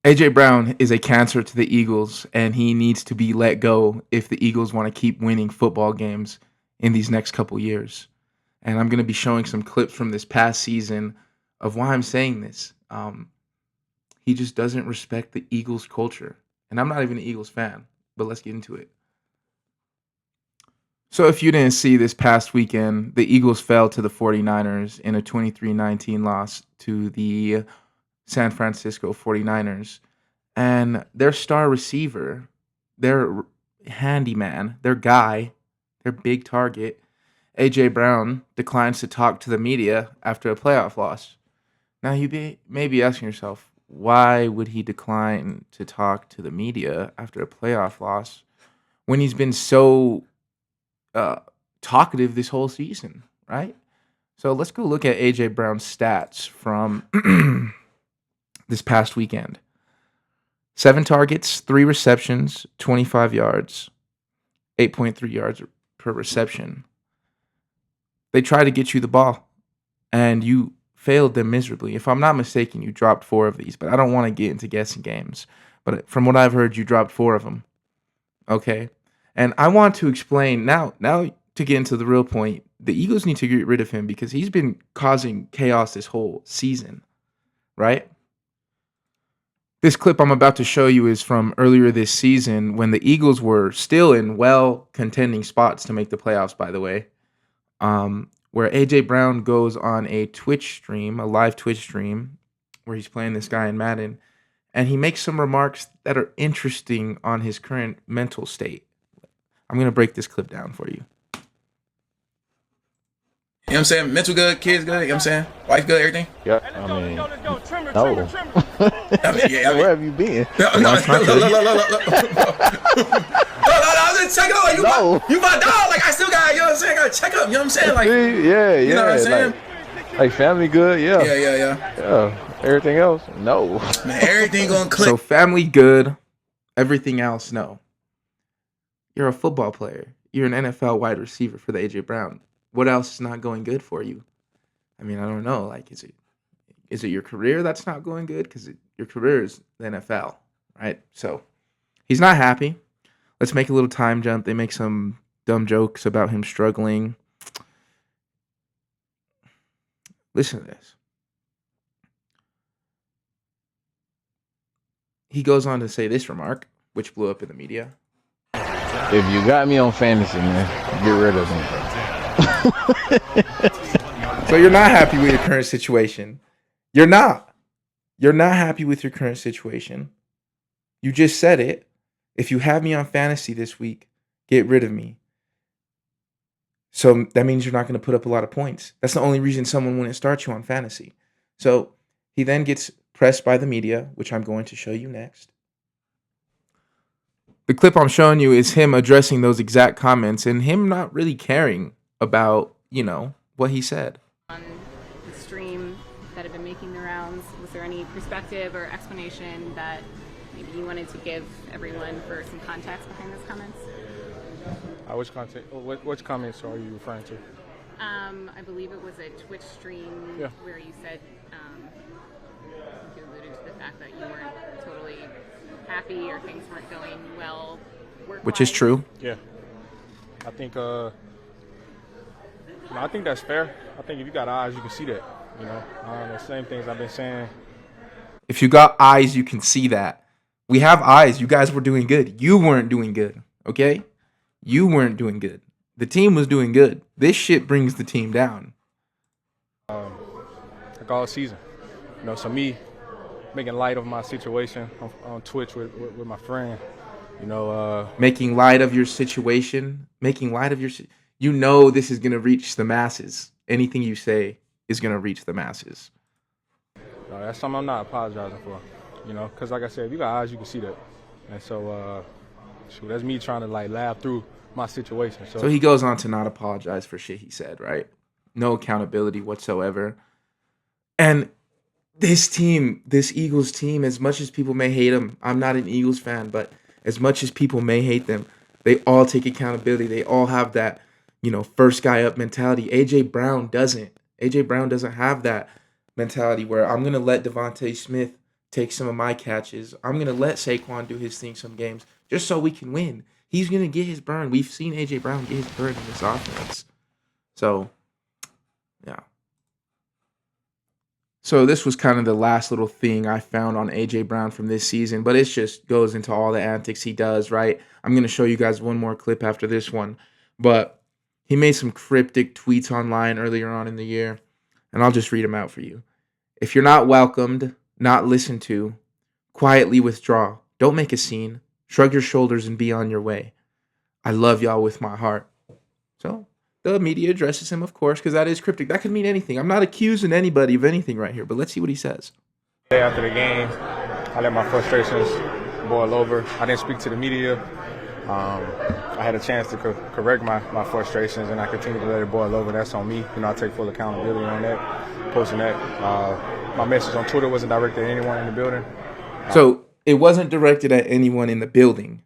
AJ Brown is a cancer to the Eagles, and he needs to be let go if the Eagles want to keep winning football games in these next couple years. And I'm going to be showing some clips from this past season of why I'm saying this. He just doesn't respect the Eagles culture. And I'm not even an Eagles fan, but let's get into it. So if you didn't see this past weekend, the Eagles fell to the 49ers in a 23-19 loss to the San Francisco 49ers. And their star receiver, their handyman, their guy, their big target, AJ Brown, declines to talk to the media after a playoff loss. Now, may be asking yourself, why would he decline to talk to the media after a playoff loss when he's been so uh, talkative this whole season, right? So let's go look at AJ Brown's stats from this past weekend. 7 targets, 3 receptions, 25 yards, 8.3 yards per reception. They try to get you the ball, and you failed them miserably. If I'm not mistaken, you dropped 4 of these, but I don't want to get into guessing games. But from what I've heard, you dropped 4 of them. Okay? And I want to explain now to get into the real point, the Eagles need to get rid of him because he's been causing chaos this whole season, right? This clip I'm about to show you is from earlier this season when the Eagles were still in well contending spots to make the playoffs, by the way. Where AJ Brown goes on a Twitch stream, a live Twitch stream, where he's playing this guy in Madden, and he makes some remarks that are interesting on his current mental state. I'm going to break this clip down for you. You know what I'm saying? Mental good, kids good, you know what I'm saying? Wife good, everything? Yeah, I mean, no. I mean, yeah, Where have you been? No, I'm trying to- I was just checking up. Like, you my dog. Like, I still got, you know what I'm saying? I got to check up, you know what I'm saying? Like, yeah. you know what I'm saying? Like family good, yeah. Yeah. Everything else, no. Man, everything going to click. So family good, everything else no. You're a football player. You're an NFL wide receiver for the AJ Brown. What else is not going good for you? I mean, I don't know. Like, is it your career that's not going good? Because your career is the NFL, right? So he's not happy. Let's make a little time jump. They make some dumb jokes about him struggling. Listen to this. He goes on to say this remark, which blew up in the media. If you got me on fantasy, man, get rid of me. So you're not happy with your current situation. You're not. You're not happy with your current situation. You just said it. If you have me on fantasy this week, get rid of me. So that means you're not going to put up a lot of points. That's the only reason someone wouldn't start you on fantasy. So he then gets pressed by the media, which I'm going to show you next. The clip I'm showing you is him addressing those exact comments and him not really caring about, what he said. On the stream that have been making the rounds, was there any perspective or explanation that maybe you wanted to give everyone for some context behind those comments? Which comments are you referring to? I believe it was a Twitch stream where you said you alluded to the fact that you weren't totally happy or things weren't going well work-wise. Which is true. Yeah, I think I think that's fair. I think if you got eyes, you can see that. The same things I've been saying. If you got eyes, you can see that. We have eyes. You guys were doing good. You weren't doing good, okay? You weren't doing good. The team was doing good. This shit brings the team down. Like all season. So me making light of my situation on Twitch with my friend. Making light of your situation. This is going to reach the masses. Anything you say is going to reach the masses. That's something I'm not apologizing for. Because like I said, if you got eyes, you can see that. And so, that's me trying to laugh through my situation. So he goes on to not apologize for shit he said, right? No accountability whatsoever. And this Eagles team, as much as people may hate them, I'm not an Eagles fan, but as much as people may hate them, they all take accountability. They all have that, first guy up mentality. AJ Brown doesn't. AJ Brown doesn't have that mentality where I'm going to let Devontae Smith take some of my catches. I'm going to let Saquon do his thing some games just so we can win. He's going to get his burn. We've seen A.J. Brown get his burn in this offense. So, yeah. So this was kind of the last little thing I found on A.J. Brown from this season, but it just goes into all the antics he does, right? I'm going to show you guys one more clip after this one, but he made some cryptic tweets online earlier on in the year, and I'll just read them out for you. If you're not welcomed, not listened to, quietly withdraw. Don't make a scene. Shrug your shoulders and be on your way. I love y'all with my heart. So the media addresses him, of course, because that is cryptic. That could mean anything. I'm not accusing anybody of anything right here, but let's see what he says. After the game, I let my frustrations boil over. I didn't speak to the media. I had a chance to correct my frustrations, and I continue to let it boil over. That's on me. I take full accountability on that, posting that. My message on Twitter wasn't directed at anyone in the building. So it wasn't directed at anyone in the building,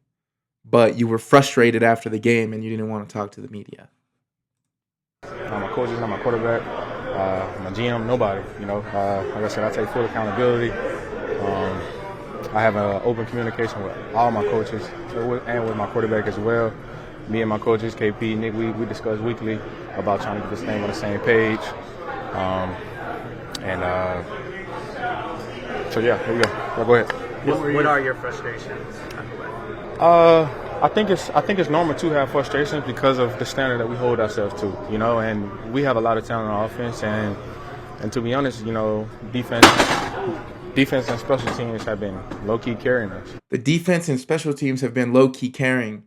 but you were frustrated after the game and you didn't want to talk to the media. Not my coaches, not my quarterback, my GM, nobody. Like I said, I take full accountability. I have an open communication with all my coaches and with my quarterback as well. Me and my coaches, KP, Nick, we discuss weekly about trying to get this thing on the same page. So yeah, here we go. Go ahead. What are your frustrations? I think it's normal to have frustrations because of the standard that we hold ourselves to, and we have a lot of talent on offense, and to be honest, defense and special teams have been low-key carrying us. The defense and special teams have been low-key carrying.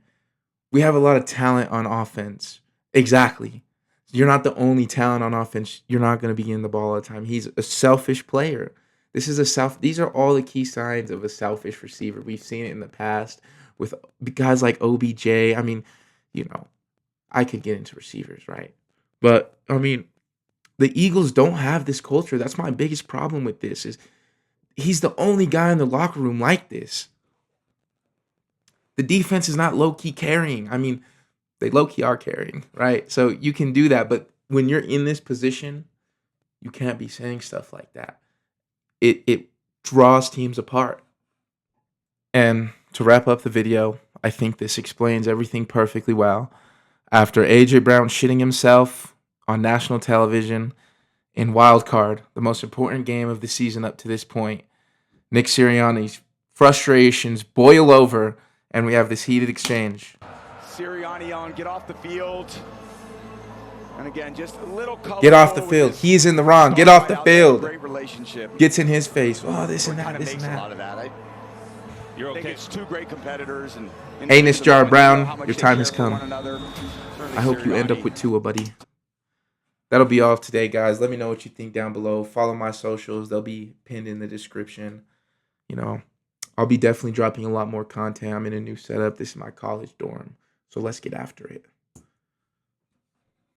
We have a lot of talent on offense. Exactly. You're not the only talent on offense. You're not going to be getting the ball all the time. He's a selfish player. These are all the key signs of a selfish receiver. We've seen it in the past with guys like OBJ. I mean, I could get into receivers, right? But, the Eagles don't have this culture. That's my biggest problem with this is he's the only guy in the locker room like this. The defense is not low-key carrying. They low-key are carrying, right? So you can do that, but when you're in this position, you can't be saying stuff like that. It draws teams apart. And to wrap up the video, I think this explains everything perfectly well. After A.J. Brown shitting himself on national television in Wild Card, the most important game of the season up to this point, Nick Sirianni's frustrations boil over, and we have this heated exchange. Sirianni yelling, get off the field. And again, just a little color. Get off the field. He's in the wrong. Get off the field. Great relationship. Gets in his face. Oh, this and that, this and A lot that. of that. You're I think okay. it's two great competitors. And Anus Jar Brown, how much your they time care has for come. one another. I hope you end up with Tua, buddy. That'll be all today, guys. Let me know what you think down below. Follow my socials. They'll be pinned in the description. I'll be definitely dropping a lot more content. I'm in a new setup. This is my college dorm. So let's get after it.